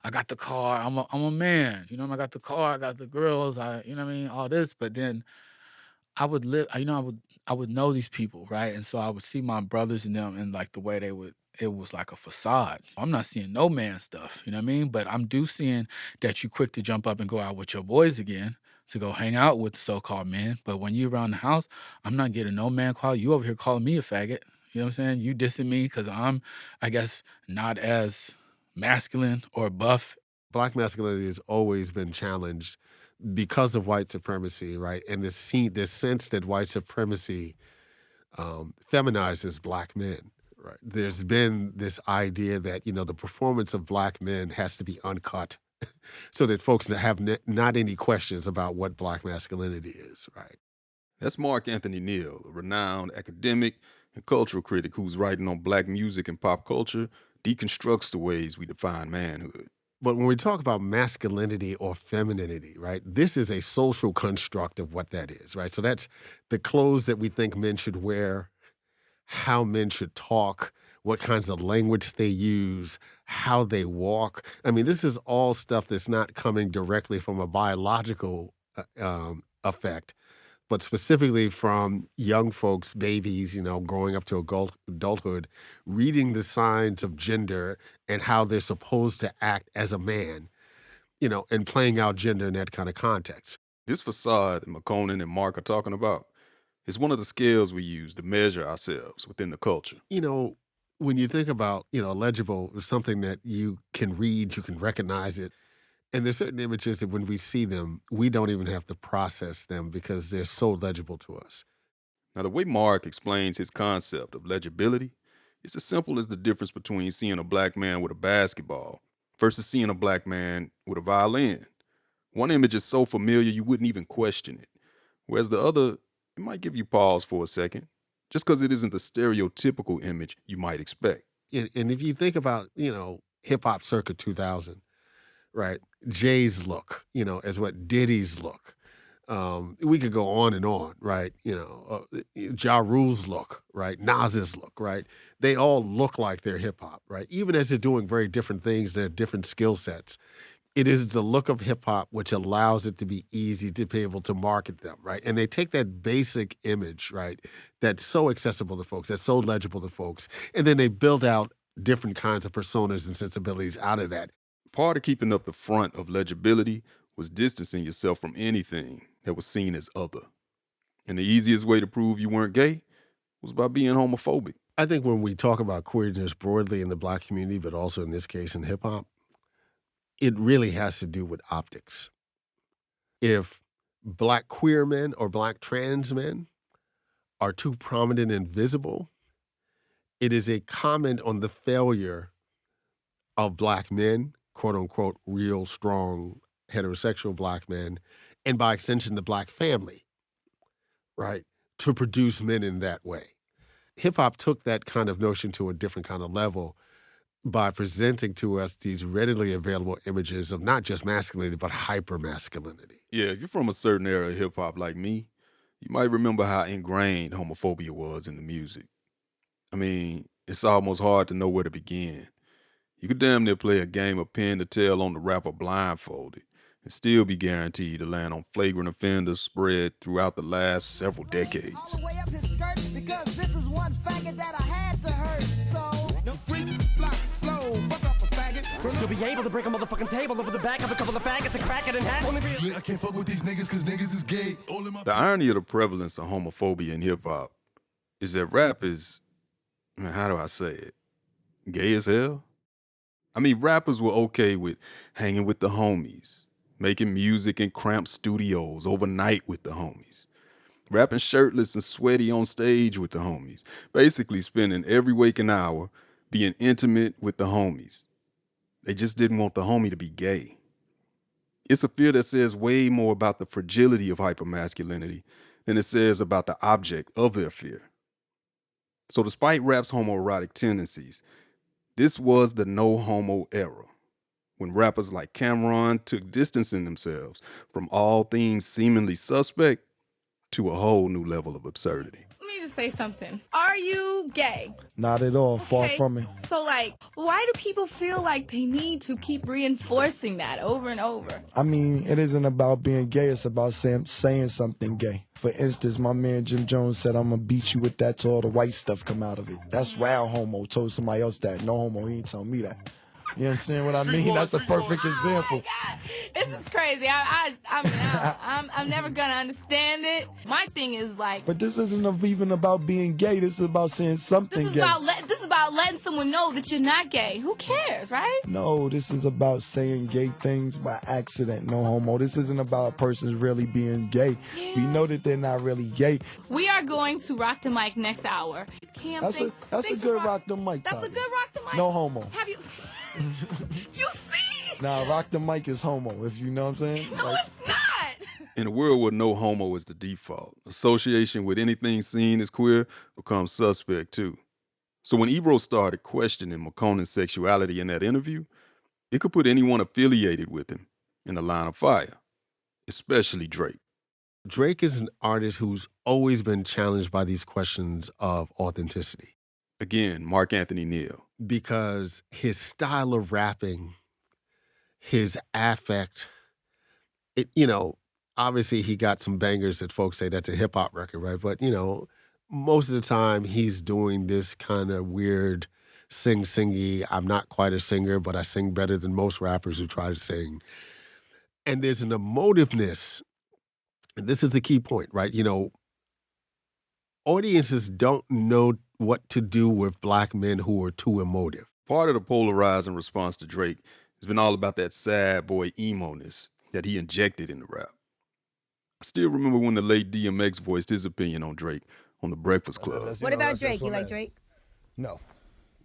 I got the car, I'm a man. I got the car, I got the girls, you know what I mean? All this. But then I would live, I would know these people, right? And so I would see my brothers and them and like the way it was like a facade. I'm not seeing no man stuff, you know what I mean? But I'm seeing that you quick to jump up and go out with your boys again to go hang out with the so-called men. But when you around the house, I'm not getting no man call. You over here calling me a faggot. You know what I'm saying? You dissing me because I'm, I guess, not as masculine or buff. Black masculinity has always been challenged because of white supremacy, right? And this sense that white supremacy feminizes black men, right? There's been this idea that, the performance of black men has to be uncut so that folks have not any questions about what black masculinity is, right? That's Mark Anthony Neal, a renowned academic and cultural critic whose writing on black music and pop culture deconstructs the ways we define manhood. But when we talk about masculinity or femininity, right, this is a social construct of what that is, right? So that's the clothes that we think men should wear, how men should talk, what kinds of language they use, how they walk. I mean, this is all stuff that's not coming directly from a biological effect, but specifically from young folks, babies, growing up to adulthood, reading the signs of gender and how they're supposed to act as a man, and playing out gender in that kind of context. This facade that McConan and Mark are talking about is one of the scales we use to measure ourselves within the culture. When you think about, legible, something that you can read, you can recognize it. And there's certain images that when we see them, we don't even have to process them because they're so legible to us. Now, the way Mark explains his concept of legibility is as simple as the difference between seeing a black man with a basketball versus seeing a black man with a violin. One image is so familiar you wouldn't even question it, whereas the other, it might give you pause for a second, just because it isn't the stereotypical image you might expect. And if you think about, hip-hop circa 2000, right, Jay's look, as what Diddy's look. We could go on and on, right? Ja Rule's look, right? Nas's look, right? They all look like they're hip-hop, right? Even as they're doing very different things, they're different skill sets. It is the look of hip-hop which allows it to be easy to be able to market them, right? And they take that basic image, right, that's so accessible to folks, that's so legible to folks, and then they build out different kinds of personas and sensibilities out of that. Part of keeping up the front of legibility was distancing yourself from anything that was seen as other. And the easiest way to prove you weren't gay was by being homophobic. I think when we talk about queerness broadly in the black community, but also in this case in hip-hop, it really has to do with optics. If black queer men or black trans men are too prominent and visible, it is a comment on the failure of black men, quote unquote, real strong heterosexual black men, and by extension, the black family, right, to produce men in that way. Hip hop took that kind of notion to a different kind of level by presenting to us these readily available images of not just masculinity, but hyper-masculinity. Yeah, if you're from a certain era of hip hop like me, you might remember how ingrained homophobia was in the music. I mean, it's almost hard to know where to begin. You could damn near play a game of pin to tail on the rapper blindfolded and still be guaranteed to land on flagrant offenders spread throughout the last several decades. All the way up his skirt because this is one faggot that I had to hurt. So no freak, flop, flow, fuck up a faggot. You'll be able to break a motherfucking table over the back of a couple of faggots and crack it in half. Only real. Yeah, I can't fuck with these niggas cause niggas is gay. All in my The irony of the prevalence of homophobia in hip hop is that rap is, how do I say it, Gay as hell? I mean, rappers were okay with hanging with the homies, making music in cramped studios overnight with the homies, rapping shirtless and sweaty on stage with the homies, basically spending every waking hour being intimate with the homies. They just didn't want the homie to be gay. It's a fear that says way more about the fragility of hypermasculinity than it says about the object of their fear. So despite rap's homoerotic tendencies, this was the no-homo era, when rappers like Cameron took distancing themselves from all things seemingly suspect to a whole new level of absurdity. Let me just say something. Are you gay? Not at all. Far Okay, from it. So, like, why do people feel like they need to keep reinforcing that over and over? I mean, it isn't about being gay. It's about saying something gay. For instance, my man Jim Jones said, I'm going to beat you with that till all the white stuff come out of it. That's wild homo told somebody else that. No homo, he ain't telling me that. You understand what I mean? That's a perfect example. This is crazy. I'm never gonna understand it. My thing is like, But this isn't even about being gay. This is about saying something this is gay. about letting someone know that you're not gay. Who cares, right? No, this is about saying gay things by accident. No homo. This isn't about a person really being gay. We know that they're not really gay. We are going to rock the mic next hour. Cam, That's thanks, a thanks good for rock the mic. That's a topic. good rock the mic. No homo. Have you? You see? Nah, rock the mic is homo. If you know what I'm saying. No, it's not. In a world where no homo is the default, association with anything seen as queer becomes suspect too. So when Ebro started questioning McConaughey's sexuality in that interview, it could put anyone affiliated with him in the line of fire, especially Drake. Drake is an artist who's always been challenged by these questions of authenticity. Again, Mark Anthony Neal. Because his style of rapping, his affect, obviously he got some bangers that folks say that's a hip hop record, right? But, most of the time he's doing this kind of weird singy, I'm not quite a singer, but I sing better than most rappers who try to sing. And there's an emotiveness, and this is the key point, right? Audiences don't know what to do with Black men who are too emotive. Part of the polarizing response to Drake has been all about that sad boy emo-ness that he injected in the rap. I still remember when the late DMX voiced his opinion on Drake on The Breakfast Club. What about Drake? You like Drake? No.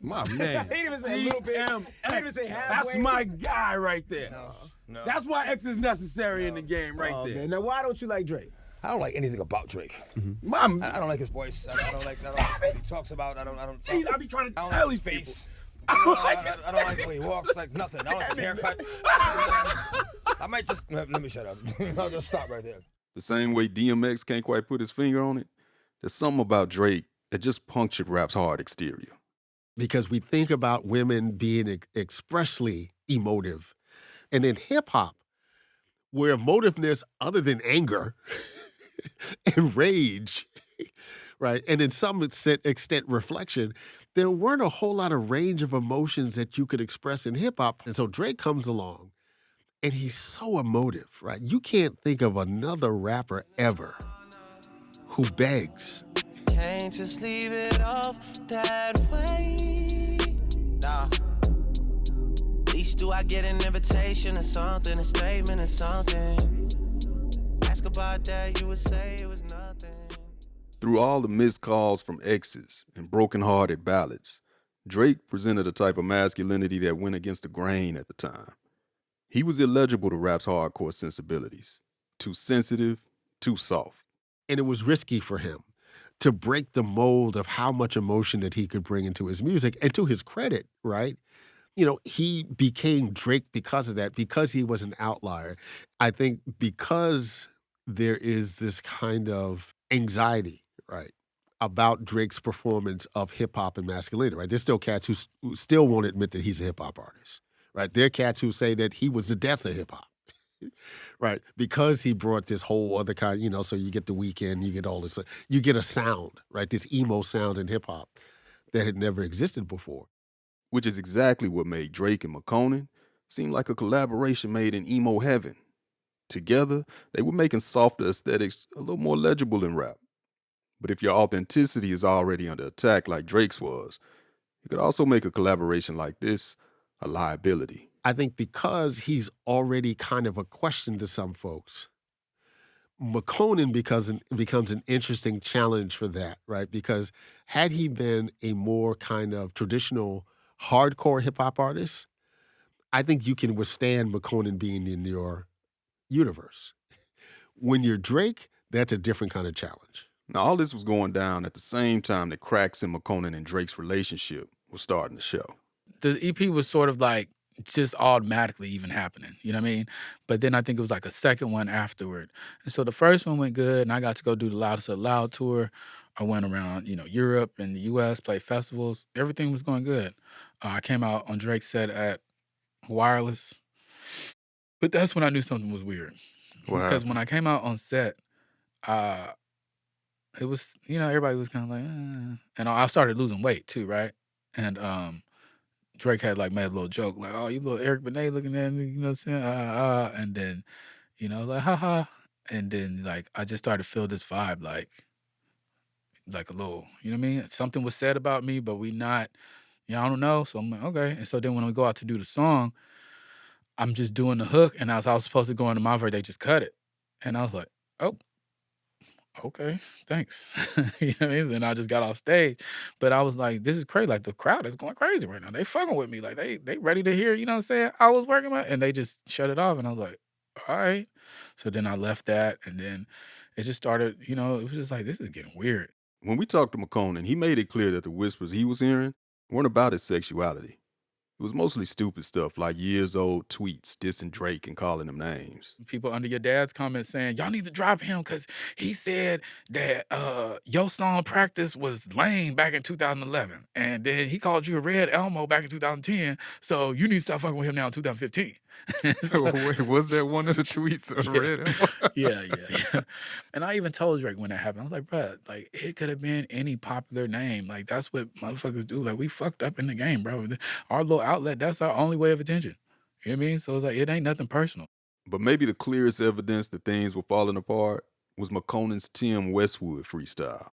My man. He didn't even say a little bit. He didn't even say halfway. That's my guy right there. No. That's why X is necessary in the game right there. Man. Now, why don't you like Drake? I don't like anything about Drake. I don't like his voice. I don't like what he talks about. I don't. See, I be trying to tell these people. I don't like the way he walks. Like nothing. I don't like his haircut. I might just let me shut up. I'll just stop right there. The same way DMX can't quite put his finger on it, there's something about Drake that just punctured rap's hard exterior. Because we think about women being expressly emotive. And in hip hop, where emotiveness other than anger and rage, right, and in some extent reflection, there weren't a whole lot of range of emotions that you could express in hip hop. And so Drake comes along and he's so emotive, right? You can't think of another rapper ever who begs. Can't just leave it off that way. Nah. At least do I get an invitation or something, a statement or something. Ask about that, you would say it was nothing. Through all the missed calls from exes and broken-hearted ballads, Drake presented a type of masculinity that went against the grain at the time. He was illegible to rap's hardcore sensibilities. Too sensitive, too soft. And it was risky for him to break the mold of how much emotion that he could bring into his music. And to his credit, right? He became Drake because of that, because he was an outlier. I think because there is this kind of anxiety, right, about Drake's performance of hip-hop and masculinity, right? There's still cats who still won't admit that he's a hip-hop artist, right? There are cats who say that he was the death of hip-hop, right? Because he brought this whole other kind, so you get The Weeknd, you get all this, you get a sound, right? This emo sound in hip-hop that had never existed before. Which is exactly what made Drake and McConaughey seem like a collaboration made in emo heaven. Together, they were making softer aesthetics a little more legible in rap. But if your authenticity is already under attack like Drake's was, It could also make a collaboration like this a liability. I think because he's already kind of a question to some folks, McConan becomes an interesting challenge for that, right? Because had he been a more kind of traditional hardcore hip hop artist, I think you can withstand McConan being in your universe. When you're Drake, that's a different kind of challenge. Now, all this was going down at the same time that cracks in McConan and Drake's relationship was starting to show. The EP was sort of like just automatically even happening, you know what I mean? But then I think it was like a second one afterward. And so the first one went good, and I got to go do the Loudest of Loud tour. I went around, Europe and the US, played festivals. Everything was going good. I came out on Drake's set at Wireless. But that's when I knew something was weird. Wow. Because when I came out on set, it was, everybody was kind of like, and I started losing weight too, right? And Drake had like made a little joke, like, "Oh, you little Eric Benet looking at me," you know what I'm saying? And then, like, haha. And then, like, I just started to feel this vibe, like a little, you know what I mean? Something was said about me, but we not, I don't know. So I'm like, okay. And so then when we go out to do the song, I'm just doing the hook, and as I was supposed to go into my verse, they just cut it. And I was like, oh, okay, thanks. You know what I mean? And I just got off stage. But I was like, this is crazy. Like, the crowd is going crazy right now. They fucking with me. Like, they ready to hear, you know what I'm saying? I was working on it, and they just shut it off. And I was like, all right. So then I left that, and then it just started, it was just like, this is getting weird. When we talked to McConan, he made it clear that the whispers he was hearing weren't about his sexuality. It was mostly stupid stuff like years-old tweets dissing Drake and calling him names. People under your dad's comments saying, y'all need to drop him because he said that your song Practice was lame back in 2011. And then he called you a Red Elmo back in 2010. So you need to stop fucking with him now in 2015. So, wait, was that one of the tweets of Red Elmo? Yeah. And I even told Drake when that happened, I was like, bro, like, it could have been any popular name. Like, that's what motherfuckers do. Like, we fucked up in the game, bro. Our little outlet, that's our only way of attention. You know what I mean? So it's like, it ain't nothing personal. But maybe the clearest evidence that things were falling apart was McConan's Tim Westwood freestyle,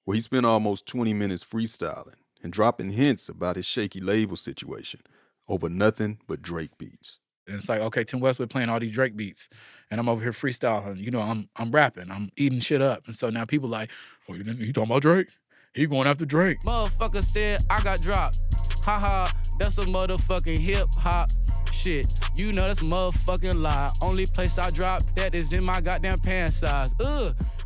where he spent almost 20 minutes freestyling and dropping hints about his shaky label situation over nothing but Drake beats. And it's like, okay, Tim Westwood playing all these Drake beats, and I'm over here freestyling. I'm rapping, I'm eating shit up, and so now people like, oh, you talking about Drake? He going after Drake. Motherfucker said I got dropped. Haha, that's a motherfucking hip hop shit. You know that's a motherfucking lie. Only place I drop that is in my goddamn pants size.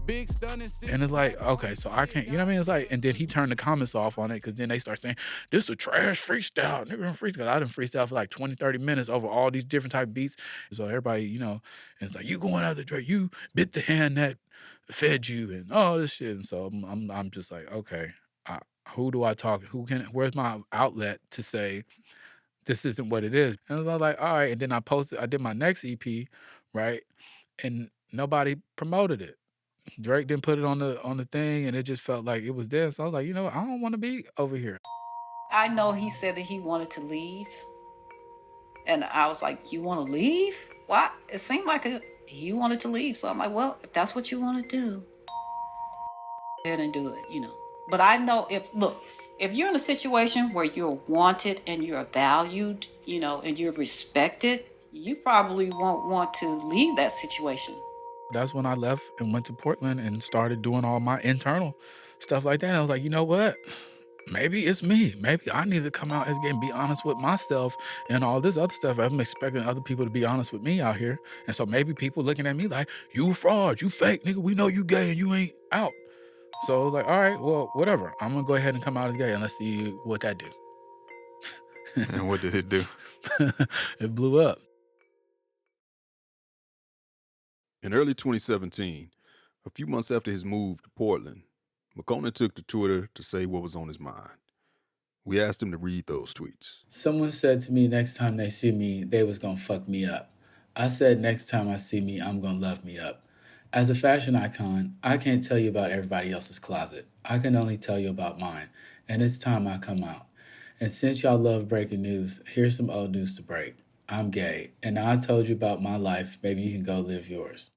Big stunning. And it's like, okay, so I can't, you know what I mean? It's like, and then he turned the comments off on it because then they start saying, this is a trash freestyle. Nigga, freestyle. I done freestyle for like 20, 30 minutes over all these different type of beats. So everybody, and it's like, you going after Drake, you bit the hand that fed you and all this shit. And so I'm just like, okay, who do I talk? Where's my outlet to say this isn't what it is? And I was like, all right. And then I did my next EP, right? And nobody promoted it. Drake didn't put it on the thing, and it just felt like it was there. So I was like, I don't want to be over here. I know he said that he wanted to leave. And I was like, you want to leave? Why? It seemed like he wanted to leave. So I'm like, well, if that's what you want to do, go ahead and do it, But I know if you're in a situation where you're wanted and you're valued, and you're respected, you probably won't want to leave that situation. That's when I left and went to Portland and started doing all my internal stuff like that. And I was like, you know what? Maybe it's me. Maybe I need to come out and be honest with myself and all this other stuff. I'm expecting other people to be honest with me out here. And so maybe people looking at me like, you fraud, you fake, nigga. We know you gay and you ain't out. So I was like, all right, well, whatever. I'm going to go ahead and come out as gay and let's see what that do. And what did it do? It blew up. In early 2017, a few months after his move to Portland, McConan took to Twitter to say what was on his mind. We asked him to read those tweets. Someone said to me next time they see me, they was going to fuck me up. I said next time I see me, I'm going to love me up. As a fashion icon, I can't tell you about everybody else's closet. I can only tell you about mine, and it's time I come out. And since y'all love breaking news, here's some old news to break. I'm gay, and now I told you about my life. Maybe you can go live yours.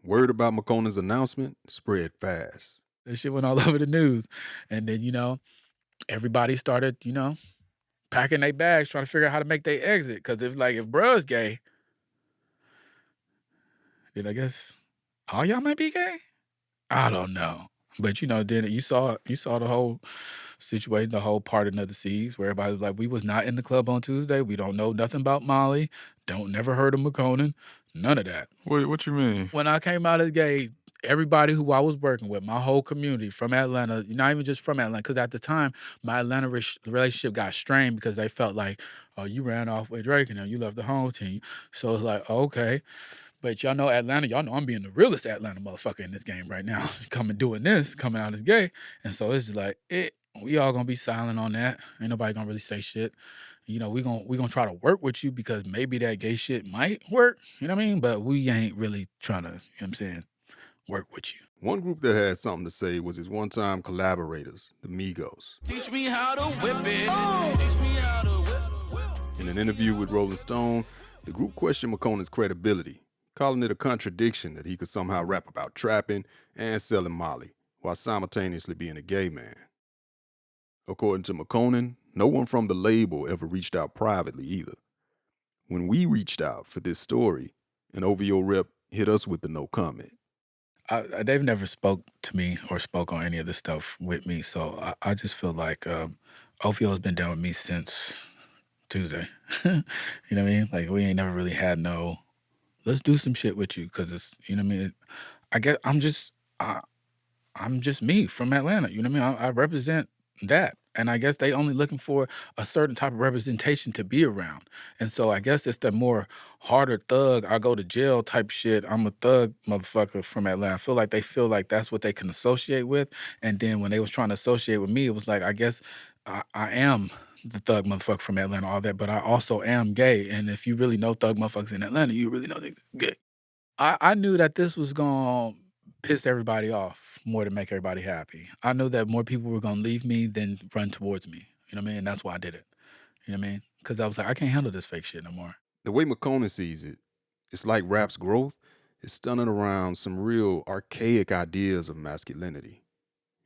Word about McConan's announcement spread fast. That shit went all over the news. And then, everybody started, packing their bags, trying to figure out how to make their exit. Because if bruh's gay, then I guess all y'all might be gay. I don't know. But then you saw the whole situation, the whole parting of the seas, where everybody was like, we was not in the club on Tuesday. We don't know nothing about Molly. Never heard of McConan. None of that. What you mean? When I came out as gay, everybody who I was working with, my whole community from Atlanta, not even just from Atlanta, because at the time, my Atlanta relationship got strained because they felt like, oh, you ran off with Drake and then you left the home team. So it's like, okay. But y'all know Atlanta, y'all know I'm being the realest Atlanta motherfucker in this game right now. Coming out as gay. And so it's just like, we all gonna be silent on that. Ain't nobody gonna really say shit. We gonna try to work with you because maybe that gay shit might work. You know what I mean? But we ain't really trying to, work with you. One group that had something to say was his one-time collaborators, the Migos. Teach me how to whip it. Teach me how to whip. In an interview with Rolling Stone, the group questioned McConan's credibility, calling it a contradiction that he could somehow rap about trapping and selling Molly while simultaneously being a gay man. According to McConan, no one from the label ever reached out privately either. When we reached out for this story, an OVO rep hit us with the no comment. They've never spoke to me or spoke on any of this stuff with me, so I just feel like OVO has been down with me since Tuesday. You know what I mean? Like, we ain't never really had no, let's do some shit with you, because it's, you know what I mean? I guess I'm just me from Atlanta, you know what I mean? I represent that. And I guess they only looking for a certain type of representation to be around. And so I guess it's the more harder thug, I go to jail type shit. I'm a thug motherfucker from Atlanta. I feel like they feel like that's what they can associate with. And then when they was trying to associate with me, it was like, I guess I am the thug motherfucker from Atlanta, all that, but I also am gay. And if you really know thug motherfuckers in Atlanta, you really know they're gay. I knew that this was going to piss everybody off more to make everybody happy. I knew that more people were going to leave me than run towards me. You know what I mean? And that's why I did it. You know what I mean? Because I was like, I can't handle this fake shit no more. The way McConan sees it, it's like rap's growth is stunning around some real archaic ideas of masculinity.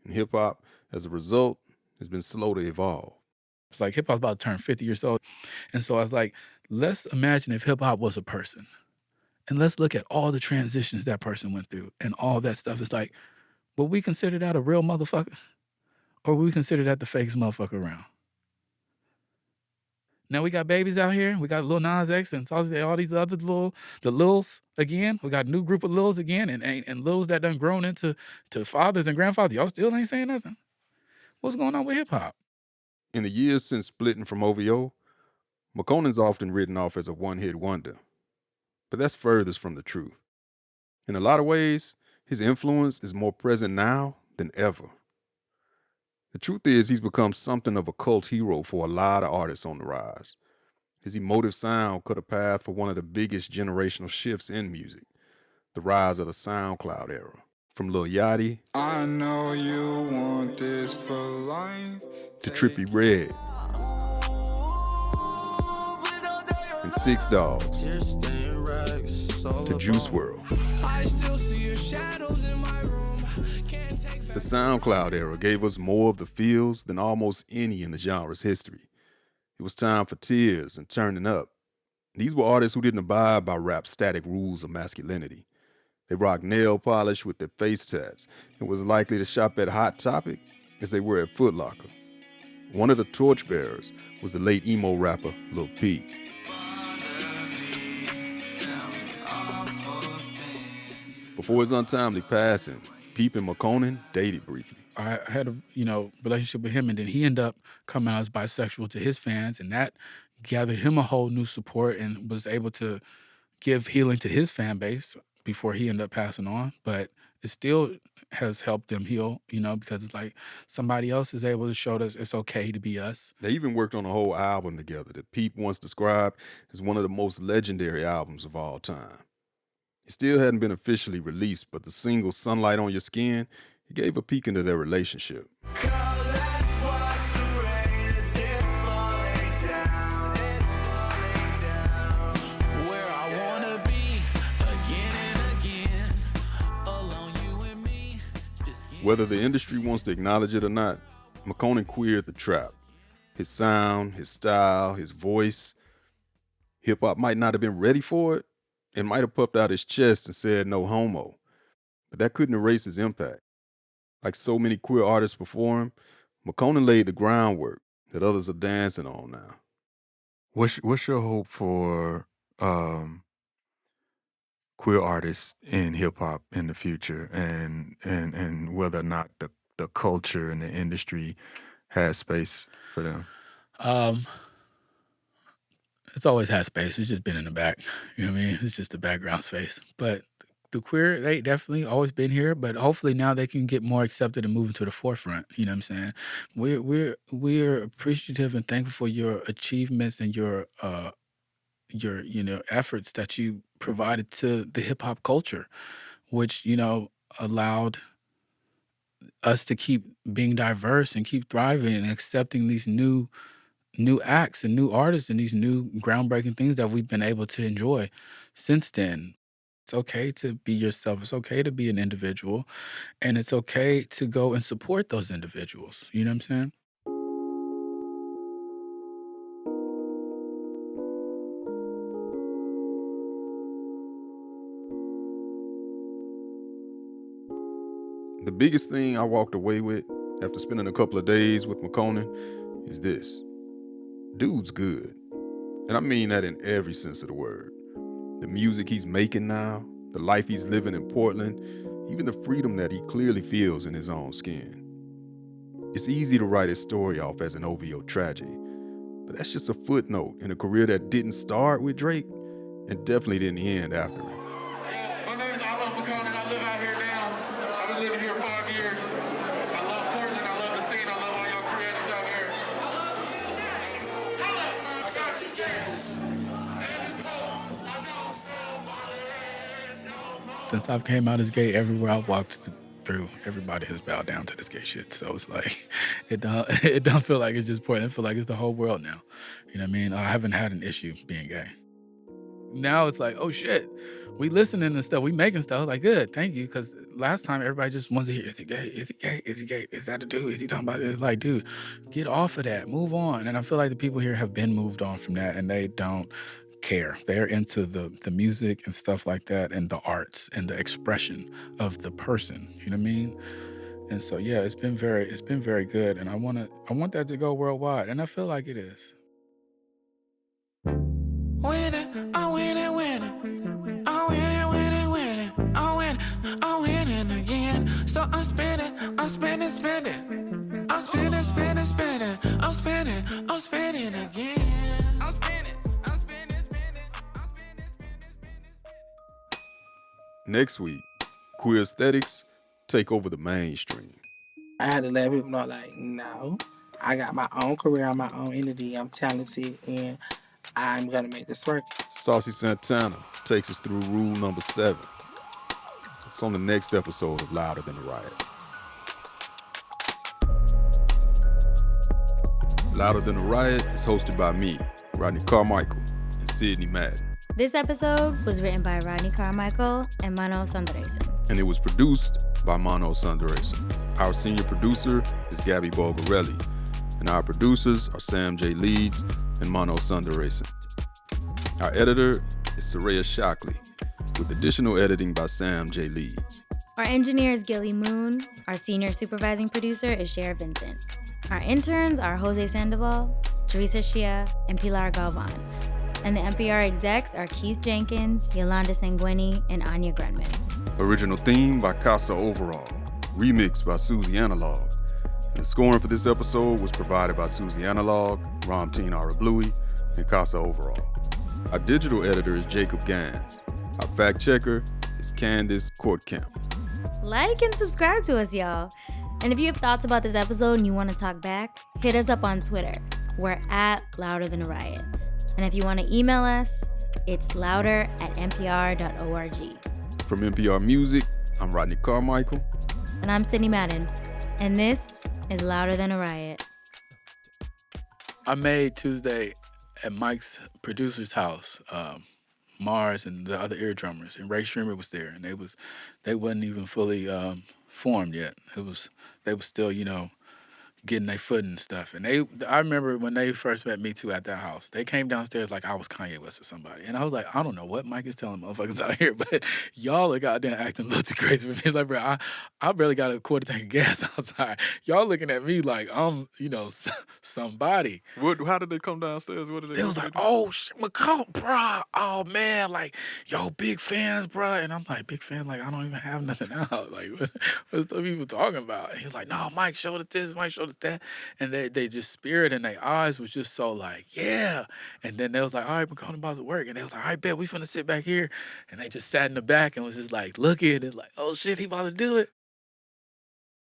And hip-hop, as a result, has been slow to evolve. It's like hip-hop's about to turn 50 years old. And so I was like, let's imagine if hip-hop was a person. And let's look at all the transitions that person went through and all that stuff. It's like, will we consider that a real motherfucker? Or will we consider that the fakest motherfucker around? Now we got babies out here. We got Lil Nas X and all these other the Lils again. We got a new group of Lils again and Lils that done grown into fathers and grandfathers. Y'all still ain't saying nothing. What's going on with hip hop? In the years since splitting from OVO, McConan's often written off as a one-hit wonder. But that's furthest from the truth. In a lot of ways, his influence is more present now than ever. The truth is he's become something of a cult hero for a lot of artists on the rise. His emotive sound cut a path for one of the biggest generational shifts in music, the rise of the SoundCloud era. From Lil Yachty I know you want this for life to Trippie Redd and Six Dogs to Juice WRLD. I still see your shadows in my room. The SoundCloud era gave us more of the feels than almost any in the genre's history. It was time for tears and turning up. These were artists who didn't abide by rap's static rules of masculinity. They rocked nail polish with their face tats and was likely to shop at Hot Topic as they were at Foot Locker. One of the torchbearers was the late emo rapper Lil Peep. Before his untimely passing, Peep and McConan dated briefly. I had a relationship with him, and then he ended up coming out as bisexual to his fans, and that gathered him a whole new support and was able to give healing to his fan base before he ended up passing on. But it still has helped them heal, because it's like somebody else is able to show us it's okay to be us. They even worked on a whole album together that Peep once described as one of the most legendary albums of all time. It still hadn't been officially released, but the single Sunlight on Your Skin, it gave a peek into their relationship. Whether the industry wants to acknowledge it or not, McConan queered the trap. His sound, his style, his voice. Hip hop might not have been ready for it and might have puffed out his chest and said no homo, but that couldn't erase his impact. Like so many queer artists before him, McConan laid the groundwork that others are dancing on now. What's your hope for queer artists in hip hop in the future, and whether or not the culture and the industry has space for them? It's always had space. It's just been in the back. You know what I mean? It's just the background space. But the queer, they definitely always been here, but hopefully now they can get more accepted and move into the forefront. You know what I'm saying? We're appreciative and thankful for your achievements and your efforts that you provided to the hip hop culture, which allowed us to keep being diverse and keep thriving and accepting these new acts and new artists and these new groundbreaking things that we've been able to enjoy since then. It's okay to be yourself. It's okay to be an individual, and it's okay to go and support those individuals. You know what I'm saying? The biggest thing I walked away with after spending a couple of days with McConan is this. Dude's good. And I mean that in every sense of the word. The music he's making now, the life he's living in Portland, even the freedom that he clearly feels in his own skin. It's easy to write his story off as an OVO tragedy, but that's just a footnote in a career that didn't start with Drake and definitely didn't end after him. My name is McConan. I live out here now. I've been living here 5 years. I love Portland. I love the scene. I love all y'all creators out here. Since I've came out as gay, everywhere I've walked through, everybody has bowed down to this gay shit. So it's like, it don't feel like it's just Portland. I feel like it's the whole world now. You know what I mean? I haven't had an issue being gay. Now it's like, oh shit, we listening and stuff, we making stuff, like good, thank you. Because last time everybody just wants to hear, is he gay? Is he gay? Is he gay? Is that a dude? Is he talking about this? Like, dude, get off of that, move on. And I feel like the people here have been moved on from that and they don't care. They're into the music and stuff like that and the arts and the expression of the person. You know what I mean? And so yeah, it's been very good. And I want that to go worldwide. And I feel like it is. Winning, I'm winning, winning. I'm winning, winning, winning. I'm winning, I'm winning again. So I'm spending, spending. I'm spending, spending, spending. I'm spending again. I'm spending, I'm spending. Next week, queer aesthetics take over the mainstream. I had to let people know, like, no, I got my own career, I'm my own entity, I'm talented, and I'm gonna make this work. Saucy Santana takes us through rule number 7. It's on the next episode of Louder Than a Riot. Louder Than a Riot is hosted by me, Rodney Carmichael, and Sydney Madden. This episode was written by Rodney Carmichael and Mano Sundaresan. And it was produced by Mano Sundaresan. Our senior producer is Gabby Bulgarelli, and our producers are Sam J. Leeds and Mano Sundaresan. Our editor is Soraya Shockley, with additional editing by Sam J. Leeds. Our engineer is Gilly Moon. Our senior supervising producer is Cher Vincent. Our interns are Jose Sandoval, Teresa Shia, and Pilar Galvan. And the NPR execs are Keith Jenkins, Yolanda Sanguini, and Anya Grenman. Original theme by Casa Overall, remixed by Susie Analog. And the scoring for this episode was provided by Susie Analog, Ramteen Arablui, and Casa Overall. Our digital editor is Jacob Gans. Our fact checker is Candace Courtcamp. Like and subscribe to us, y'all. And if you have thoughts about this episode and you want to talk back, hit us up on Twitter. We're at Louder Than a Riot. And if you want to email us, it's louder@npr.org. From NPR Music, I'm Rodney Carmichael. And I'm Sydney Madden. And this is Louder Than a Riot. I made Tuesday at Mike's producer's house, Mars and the other ear drummers, and Ray Streamer was there, and they wasn't even fully formed yet. They was still, getting their foot and stuff. And I remember when they first met me too at that house, they came downstairs like I was Kanye West or somebody. And I was like, I don't know what Mike is telling motherfuckers out here, but y'all are goddamn acting a little too crazy for me. Like, bro, I barely got a quarter tank of gas outside. Y'all looking at me like I'm, somebody. How did they come downstairs? What did they They was like, oh, shit, McCall, bruh. Oh, man, like, yo, big fans, bruh. And I'm like, big fan? Like, I don't even have nothing out. Like, what's the people talking about? And he was like, no, Mike showed us this, Mike showed us that. And they just, spirit in their eyes was just so like, yeah. And then they was like, all right, McCall about to work. And they was like, all right, bet, we finna sit back here. And they just sat in the back and was just like, looking and like, oh, shit, he about to do it.